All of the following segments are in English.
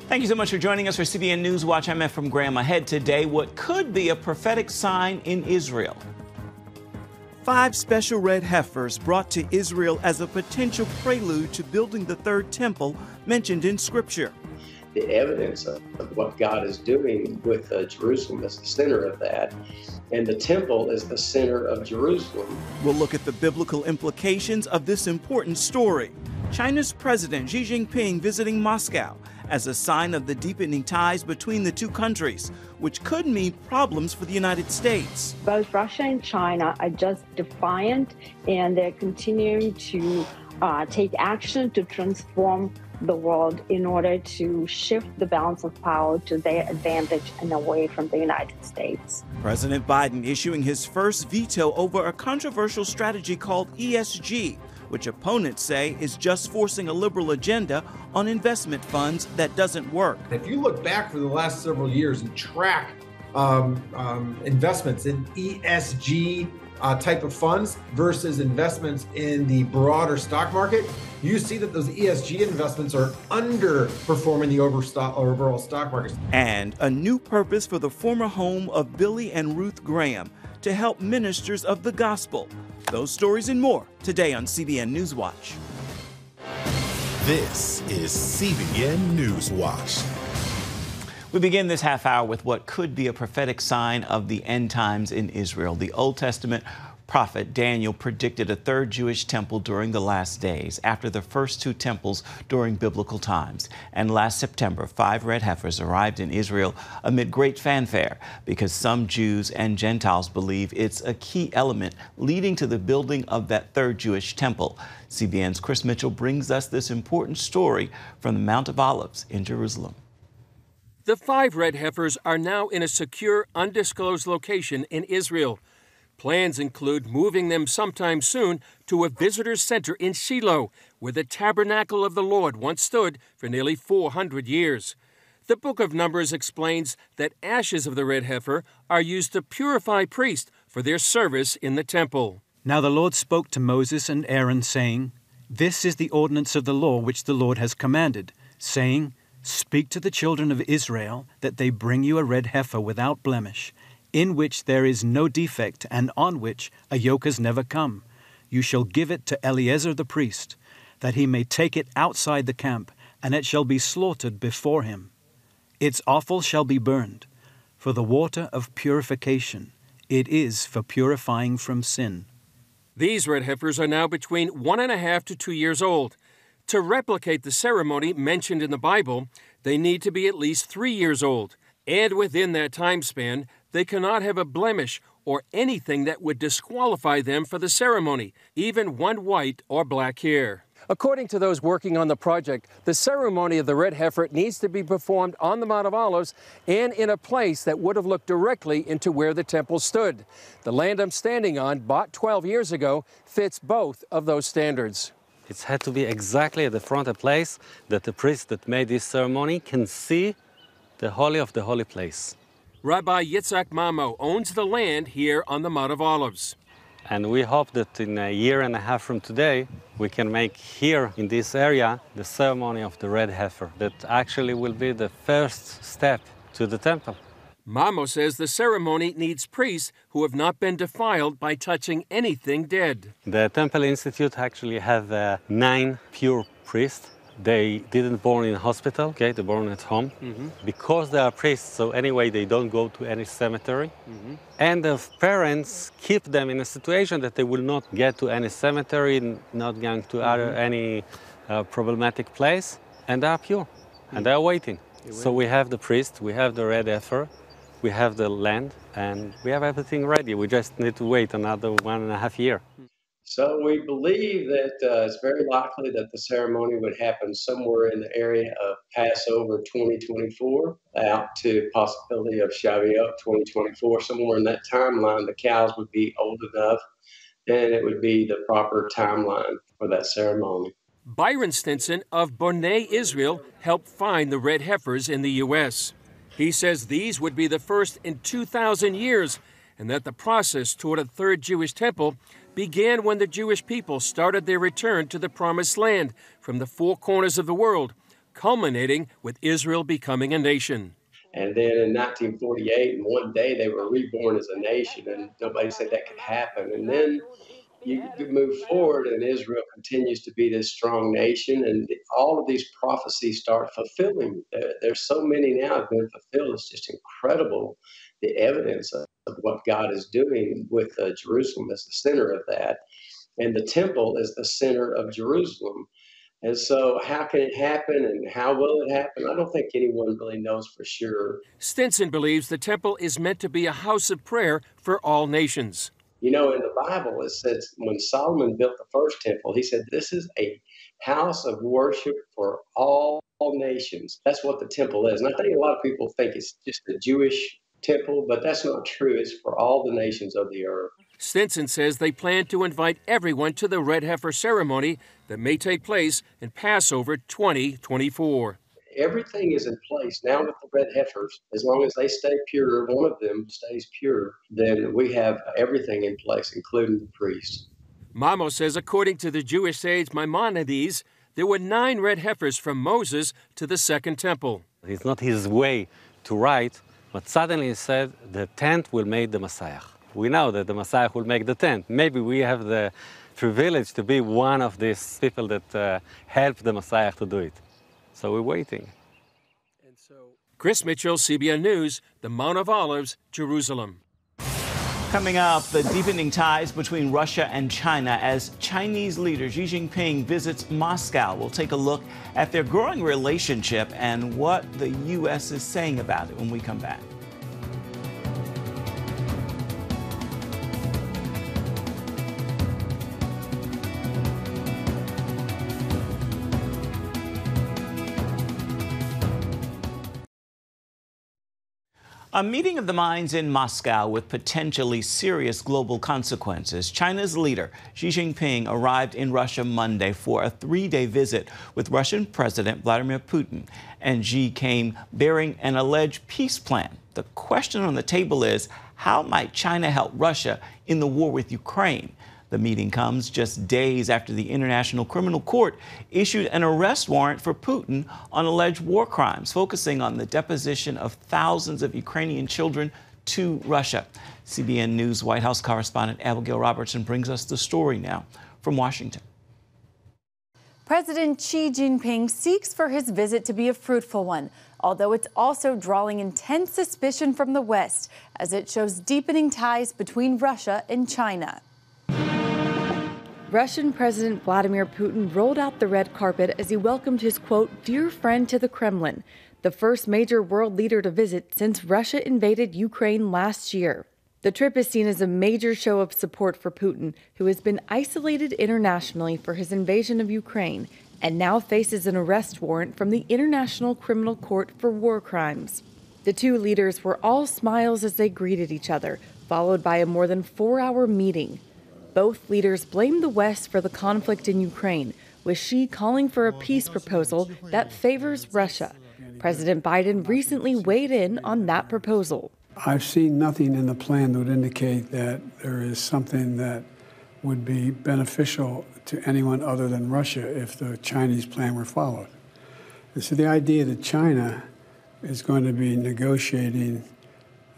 Thank you so much for joining us for CBN NewsWatch. I'm Ephraim Graham. Ahead today, what could be a prophetic sign in Israel. 5 special red heifers brought to Israel as a potential prelude to building the third temple mentioned in Scripture. The evidence of what God is doing with Jerusalem is the center of that, and the temple is the center of Jerusalem. We'll look at the biblical implications of this important story. China's President Xi Jinping visiting Moscow as a sign of the deepening ties between the two countries, which could mean problems for the United States. Both Russia and China are just defiant, and they're continuing to take action to transform the world in order to shift the balance of power to their advantage and away from the United States. President Biden issuing his first veto over a controversial strategy called ESG, which opponents say is just forcing a liberal agenda on investment funds that doesn't work. If you look back for the last several years and track investments in ESG type of funds versus investments in the broader stock market, you see that those ESG investments are underperforming the overall stock market. And a new purpose for the former home of Billy and Ruth Graham to help ministers of the gospel. Those stories and more today on CBN NewsWatch. This is CBN NewsWatch. We begin this half hour with what could be a prophetic sign of the end times in Israel. The Old Testament prophet Daniel predicted a third Jewish temple during the last days, after the first 2 temples during biblical times. And last September, 5 red heifers arrived in Israel amid great fanfare because some Jews and Gentiles believe it's a key element leading to the building of that third Jewish temple. CBN's Chris Mitchell brings us this important story from the Mount of Olives in Jerusalem. The 5 red heifers are now in a secure, undisclosed location in Israel. Plans include moving them sometime soon to a visitor's center in Shiloh, where the tabernacle of the Lord once stood for nearly 400 years. The book of Numbers explains that ashes of the red heifer are used to purify priests for their service in the temple. Now the Lord spoke to Moses and Aaron, saying, This is the ordinance of the law which the Lord has commanded, saying, Speak to the children of Israel that they bring you a red heifer without blemish, in which there is no defect, and on which a yoke has never come. You shall give it to Eleazar the priest, that he may take it outside the camp, and it shall be slaughtered before him. Its offal shall be burned, for the water of purification. It is for purifying from sin. These red heifers are now between 1.5 to 2 years old. To replicate the ceremony mentioned in the Bible, they need to be at least 3 years old. And within that time span, they cannot have a blemish or anything that would disqualify them for the ceremony, even one white or black hair. According to those working on the project, the ceremony of the red heifer needs to be performed on the Mount of Olives and in a place that would have looked directly into where the temple stood. The land I'm standing on, bought 12 years ago, fits both of those standards. It had to be exactly at the front, a place that the priest that made this ceremony can see the Holy of the Holy Place. Rabbi Yitzhak Mamo owns the land here on the Mount of Olives. And we hope that in 1.5 years from today, we can make here in this area the ceremony of the red heifer. That actually will be the first step to the temple. Mamo says the ceremony needs priests who have not been defiled by touching anything dead. The Temple Institute actually have 9 pure priests. They didn't born in hospital, okay? They born at home. Because they are priests, so anyway, they don't go to any cemetery. And the parents keep them in a situation that they will not get to any cemetery, not going to any problematic place, and they are pure, and they are waiting. So we have the priest, we have the red heifer, we have the land, and we have everything ready. We just need to wait another 1.5 years. So we believe that it's very likely that the ceremony would happen somewhere in the area of Passover 2024 out to possibility of Shavuot 2024. Somewhere in that timeline, the cows would be old enough and it would be the proper timeline for that ceremony. Byron Stinson of Bonnet, Israel, helped find the red heifers in the U.S. He says these would be the first in 2,000 years and that the process toward a third Jewish temple began when the Jewish people started their return to the Promised Land from the 4 corners of the world, culminating with Israel becoming a nation. And then in 1948, in one day, they were reborn as a nation, and nobody said that could happen. And then you move forward, and Israel continues to be this strong nation, and all of these prophecies start fulfilling. There's so many now have been fulfilled. It's just incredible, the evidence of what God is doing with Jerusalem as the center of that. And the temple is the center of Jerusalem. And so how can it happen and how will it happen? I don't think anyone really knows for sure. Stinson believes the temple is meant to be a house of prayer for all nations. You know, in the Bible, it says when Solomon built the first temple, he said, this is a house of worship for all nations. That's what the temple is. And I think a lot of people think it's just a Jewish temple, but that's not true. It's for all the nations of the earth. Stinson says they plan to invite everyone to the Red Heifer ceremony that may take place in Passover 2024. Everything is in place now with the red heifers. As long as they stay pure, one of them stays pure, then we have everything in place, including the priests. Mamo says according to the Jewish sage Maimonides, there were 9 red heifers from Moses to the Second Temple. It's not his way to write, but suddenly he said the tent will make the Messiah. We know that the Messiah will make the tent. Maybe we have the privilege to be one of these people that helped the Messiah to do it. So we're waiting. Chris Mitchell, CBN News, the Mount of Olives, Jerusalem. Coming up, the deepening ties between Russia and China as Chinese leader Xi Jinping visits Moscow. We'll take a look at their growing relationship and what the U.S. is saying about it when we come back. A meeting of the minds in Moscow with potentially serious global consequences. China's leader, Xi Jinping, arrived in Russia Monday for a 3-day visit with Russian President Vladimir Putin. And Xi came bearing an alleged peace plan. The question on the table is, how might China help Russia in the war with Ukraine? The meeting comes just days after the International Criminal Court issued an arrest warrant for Putin on alleged war crimes, focusing on the deposition of thousands of Ukrainian children to Russia. CBN News White House correspondent Abigail Robertson brings us the story now from Washington. President Xi Jinping seeks for his visit to be a fruitful one, although it's also drawing intense suspicion from the West as it shows deepening ties between Russia and China. Russian President Vladimir Putin rolled out the red carpet as he welcomed his, quote, dear friend to the Kremlin, the first major world leader to visit since Russia invaded Ukraine last year. The trip is seen as a major show of support for Putin, who has been isolated internationally for his invasion of Ukraine and now faces an arrest warrant from the International Criminal Court for war crimes. The two leaders were all smiles as they greeted each other, followed by a more than 4-hour meeting. Both leaders blamed the West for the conflict in Ukraine, with Xi calling for a peace proposal that favors Russia. President Biden recently weighed in on that proposal. I've seen nothing in the plan that would indicate that there is something that would be beneficial to anyone other than Russia if the Chinese plan were followed. And so the idea that China is going to be negotiating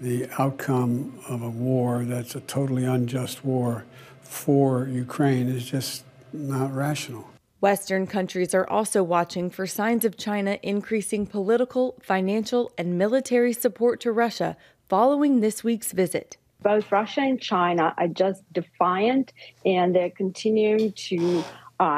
the outcome of a war that's a totally unjust war for Ukraine is just not rational. Western countries are also watching for signs of China increasing political, financial, and military support to Russia following this week's visit. Both Russia and China are just defiant, and they're continuing to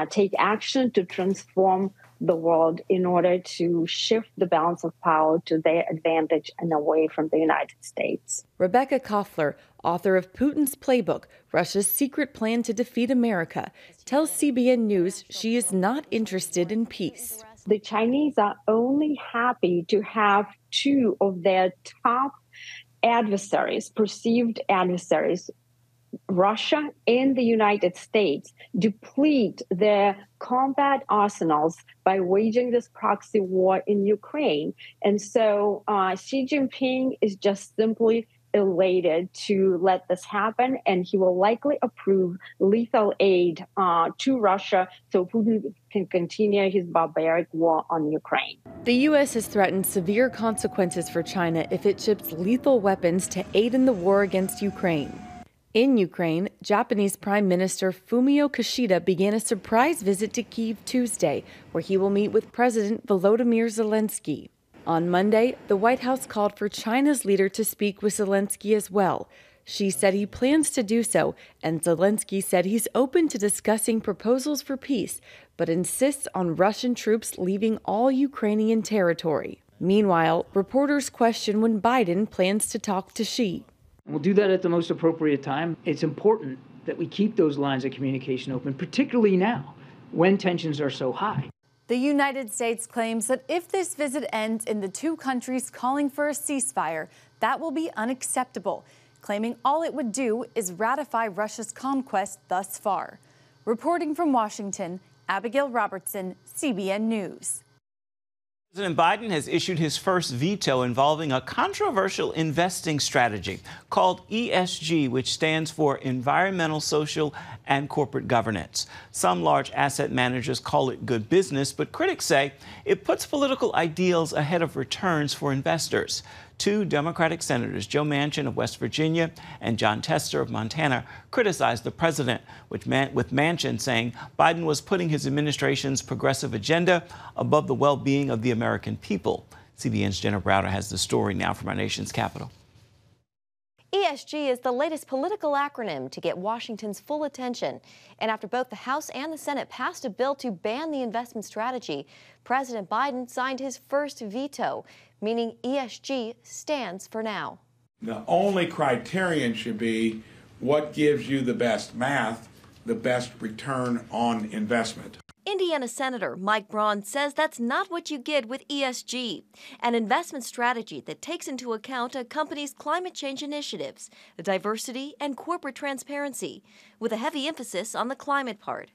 take action to transform the world in order to shift the balance of power to their advantage and away from the United States. Rebecca Koffler, author of Putin's Playbook, Russia's Secret Plan to Defeat America, tells CBN News she is not interested in peace. The Chinese are only happy to have two of their top adversaries, perceived adversaries, Russia and the United States, deplete their combat arsenals by waging this proxy war in Ukraine. And so Xi Jinping is just simply elated to let this happen, and he will likely approve lethal aid to Russia so Putin can continue his barbaric war on Ukraine. The U.S. has threatened severe consequences for China if it ships lethal weapons to aid in the war against Ukraine. In Ukraine, Japanese Prime Minister Fumio Kishida began a surprise visit to Kyiv Tuesday, where he will meet with President Volodymyr Zelensky. On Monday, the White House called for China's leader to speak with Zelensky as well. She said he plans to do so, and Zelensky said he's open to discussing proposals for peace, but insists on Russian troops leaving all Ukrainian territory. Meanwhile, reporters question when Biden plans to talk to Xi. We'll do that at the most appropriate time. It's important that we keep those lines of communication open, particularly now, when tensions are so high. The United States claims that if this visit ends in the two countries calling for a ceasefire, that will be unacceptable, claiming all it would do is ratify Russia's conquest thus far. Reporting from Washington, Abigail Robertson, CBN News. President Biden has issued his first veto involving a controversial investing strategy called ESG, which stands for Environmental, Social, and Corporate Governance. Some large asset managers call it good business, but critics say it puts political ideals ahead of returns for investors. Two Democratic senators, Joe Manchin of West Virginia and John Tester of Montana, criticized the president, with Manchin saying Biden was putting his administration's progressive agenda above the well-being of the American people. CBN's Jenna Browder has the story now from our nation's capital. ESG is the latest political acronym to get Washington's full attention. And after both the House and the Senate passed a bill to ban the investment strategy, President Biden signed his first veto, meaning ESG stands for now. The only criterion should be what gives you the best math, the best return on investment. Indiana Senator Mike Braun says that's not what you get with ESG, an investment strategy that takes into account a company's climate change initiatives, diversity, and corporate transparency, with a heavy emphasis on the climate part.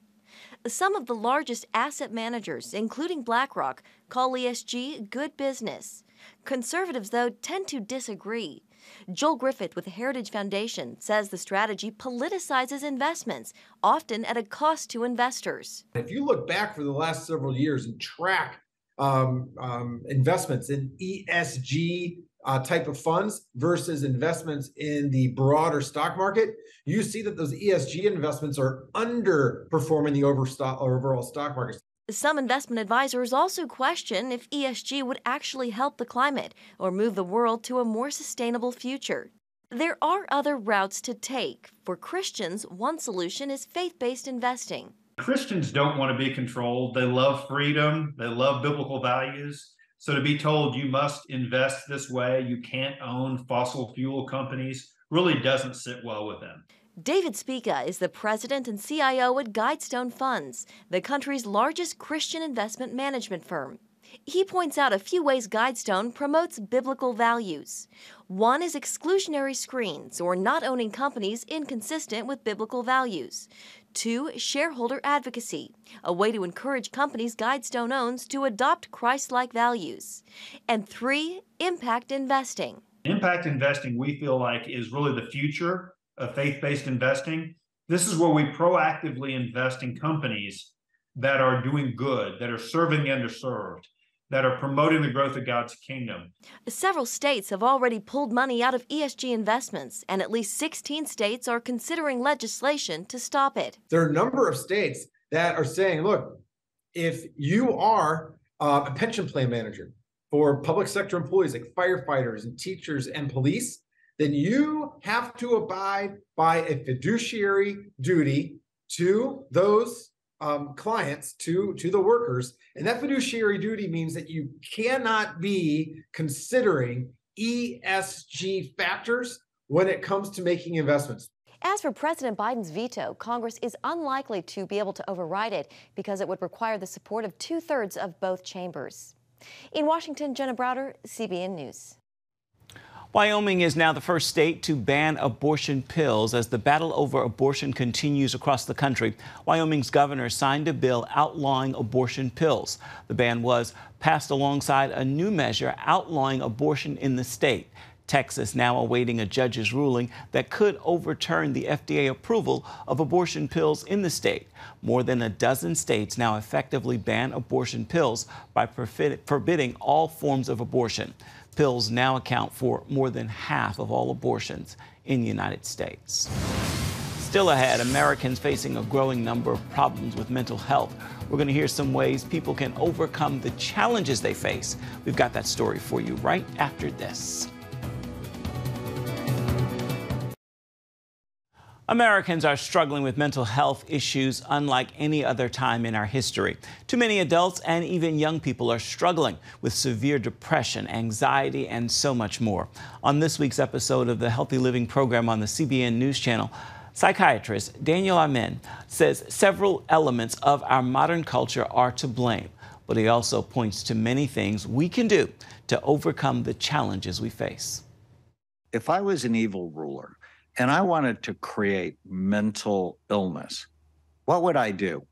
Some of the largest asset managers, including BlackRock, call ESG good business. Conservatives, though, tend to disagree. Joel Griffith with the Heritage Foundation says the strategy politicizes investments, often at a cost to investors. If you look back for the last several years and track investments in ESG type of funds versus investments in the broader stock market, you see that those ESG investments are underperforming the overall stock market. Some investment advisors also question if ESG would actually help the climate or move the world to a more sustainable future. There are other routes to take. For Christians, one solution is faith-based investing. Christians don't want to be controlled. They love freedom. They love biblical values. So to be told you must invest this way, you can't own fossil fuel companies, really doesn't sit well with them. David Spica is the president and CIO at Guidestone Funds, the country's largest Christian investment management firm. He points out a few ways Guidestone promotes biblical values. One is exclusionary screens, or not owning companies inconsistent with biblical values. Two, shareholder advocacy, a way to encourage companies Guidestone owns to adopt Christ-like values. And three, impact investing. Impact investing, we feel like, is really the future of faith-based investing. This is where we proactively invest in companies that are doing good, that are serving the underserved, that are promoting the growth of God's kingdom. Several states have already pulled money out of ESG investments, and at least 16 states are considering legislation to stop it. There are a number of states that are saying, look, if you are a pension plan manager for public sector employees like firefighters and teachers and police, then you have to abide by a fiduciary duty to those clients, to the workers. And that fiduciary duty means that you cannot be considering ESG factors when it comes to making investments. As for President Biden's veto, Congress is unlikely to be able to override it because it would require the support of 2/3 of both chambers. In Washington, Jenna Browder, CBN News. Wyoming is now the first state to ban abortion pills as the battle over abortion continues across the country. Wyoming's governor signed a bill outlawing abortion pills. The ban was passed alongside a new measure outlawing abortion in the state. Texas now awaiting a judge's ruling that could overturn the FDA approval of abortion pills in the state. More than a dozen states now effectively ban abortion pills by forbidding all forms of abortion. Pills now account for more than half of all abortions in the United States. Still ahead, Americans facing a growing number of problems with mental health. We're going to hear some ways people can overcome the challenges they face. We've got that story for you right after this. Americans are struggling with mental health issues unlike any other time in our history. Too many adults and even young people are struggling with severe depression, anxiety, and so much more. On this week's episode of the Healthy Living program on the CBN News Channel, psychiatrist Daniel Amen says several elements of our modern culture are to blame, but he also points to many things we can do to overcome the challenges we face. If I was an evil ruler and I wanted to create mental illness, what would I do?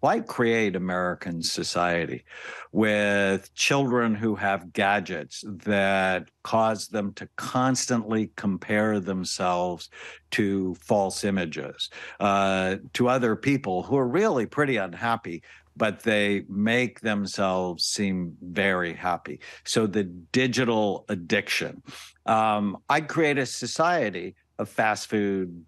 Well, I'd create American society with children who have gadgets that cause them to constantly compare themselves to false images, to other people who are really pretty unhappy, but they make themselves seem very happy. So the digital addiction. I'd create a society of fast food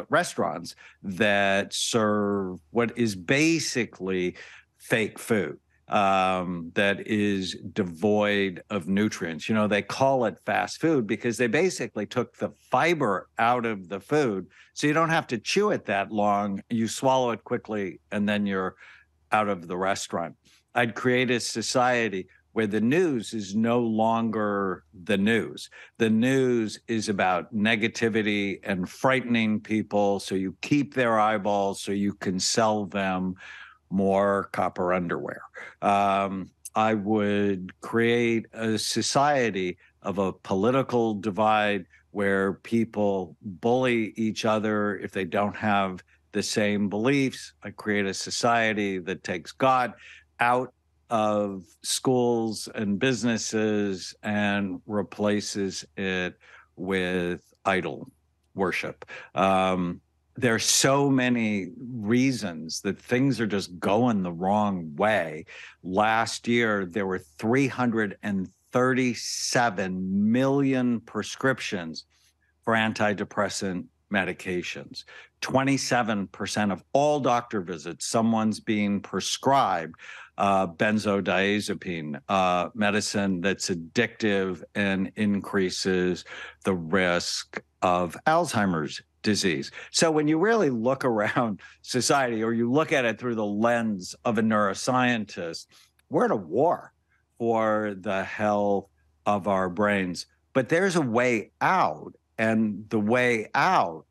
restaurants that serve what is basically fake food that is devoid of nutrients. You know, they call it fast food because they basically took the fiber out of the food, so you don't have to chew it that long. You swallow it quickly, and then you're out of the restaurant. I'd create a society where the news is no longer the news. The news is about negativity and frightening people, so you keep their eyeballs so you can sell them more copper underwear. I would create a society of a political divide where people bully each other if they don't have the same beliefs. I create a society that takes God out of schools and businesses and replaces it with idol worship. There are so many reasons that things are just going the wrong way. Last year, there were 337 million prescriptions for antidepressant medications. 27% of all doctor visits, someone's being prescribed benzodiazepine, medicine that's addictive and increases the risk of Alzheimer's disease. So when you really look around society, or you look at it through the lens of a neuroscientist, we're at a war for the health of our brains. But there's a way out, and the way out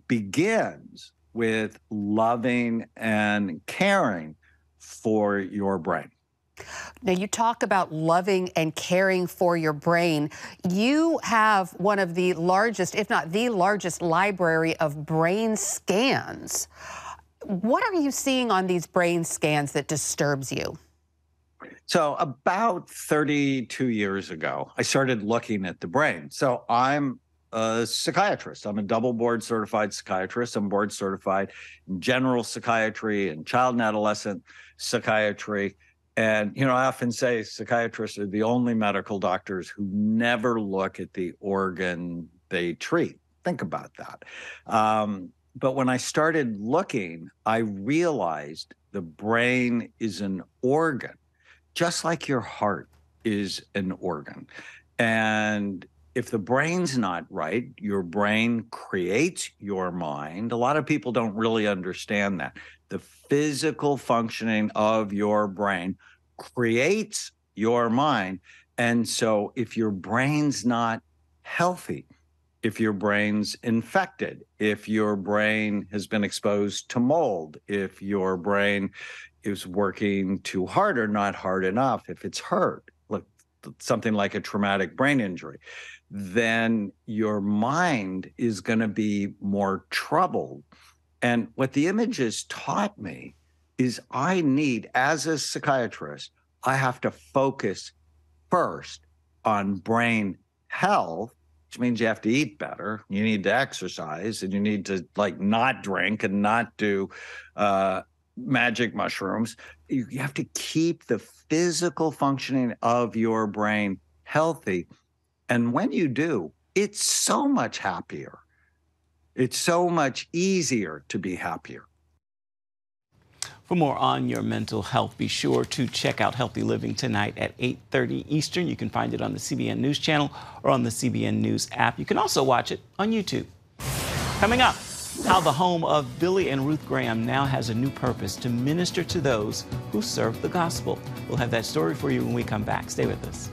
begins with loving and caring for your brain. Now, you talk about loving and caring for your brain. You have one of the largest, if not the largest, library of brain scans. What are you seeing on these brain scans that disturbs you? So about 32 years ago, I started looking at the brain. So I'm a psychiatrist. I'm a double board certified psychiatrist. I'm board certified in general psychiatry and child and adolescent psychiatry. And, you know, I often say psychiatrists are the only medical doctors who never look at the organ they treat. Think about that. But when I started looking, I realized the brain is an organ, just like your heart is an organ. And if the brain's not right, your brain creates your mind. A lot of people don't really understand that. The physical functioning of your brain creates your mind. And so if your brain's not healthy, if your brain's infected, if your brain has been exposed to mold, if your brain is working too hard or not hard enough, if it's hurt, look, something like a traumatic brain injury, then your mind is going to be more troubled. And what the images taught me is I need, as a psychiatrist, I have to focus first on brain health, which means you have to eat better, you need to exercise, and you need to like not drink and not do magic mushrooms. You have to keep the physical functioning of your brain healthy. And when you do, it's so much happier. It's so much easier to be happier. For more on your mental health, be sure to check out Healthy Living tonight at 8:30 Eastern. You can find it on the CBN News channel or on the CBN News app. You can also watch it on YouTube. Coming up, how the home of Billy and Ruth Graham now has a new purpose to minister to those who serve the gospel. We'll have that story for you when we come back. Stay with us.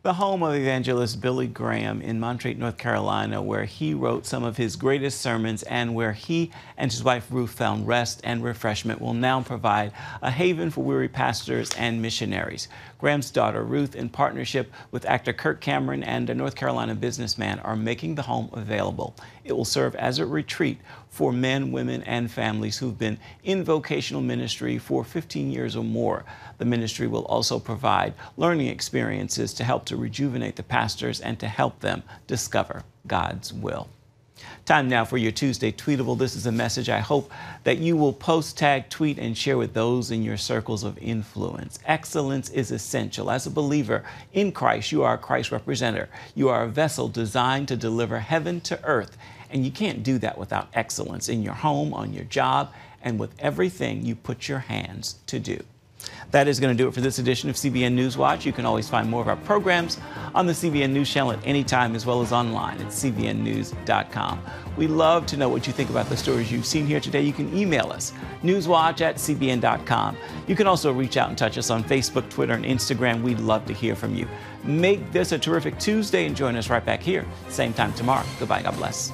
The home of evangelist Billy Graham in Montreat, North Carolina, where he wrote some of his greatest sermons and where he and his wife Ruth found rest and refreshment, will now provide a haven for weary pastors and missionaries. Graham's daughter Ruth, in partnership with actor Kirk Cameron and a North Carolina businessman, are making the home available. It will serve as a retreat for men, women, and families who've been in vocational ministry for 15 years or more. The ministry will also provide learning experiences to help to rejuvenate the pastors and to help them discover God's will. Time now for your Tuesday Tweetable. This is a message I hope that you will post, tag, tweet, and share with those in your circles of influence. Excellence is essential. As a believer in Christ, you are a Christ representative. You are a vessel designed to deliver heaven to earth. And you can't do that without excellence in your home, on your job, and with everything you put your hands to do. That is going to do it for this edition of CBN NewsWatch. You can always find more of our programs on the CBN News channel at any time, as well as online at cbnnews.com. We love to know what you think about the stories you've seen here today. You can email us, newswatch@cbn.com. You can also reach out and touch us on Facebook, Twitter, and Instagram. We'd love to hear from you. Make this a terrific Tuesday and join us right back here, same time tomorrow. Goodbye. God bless.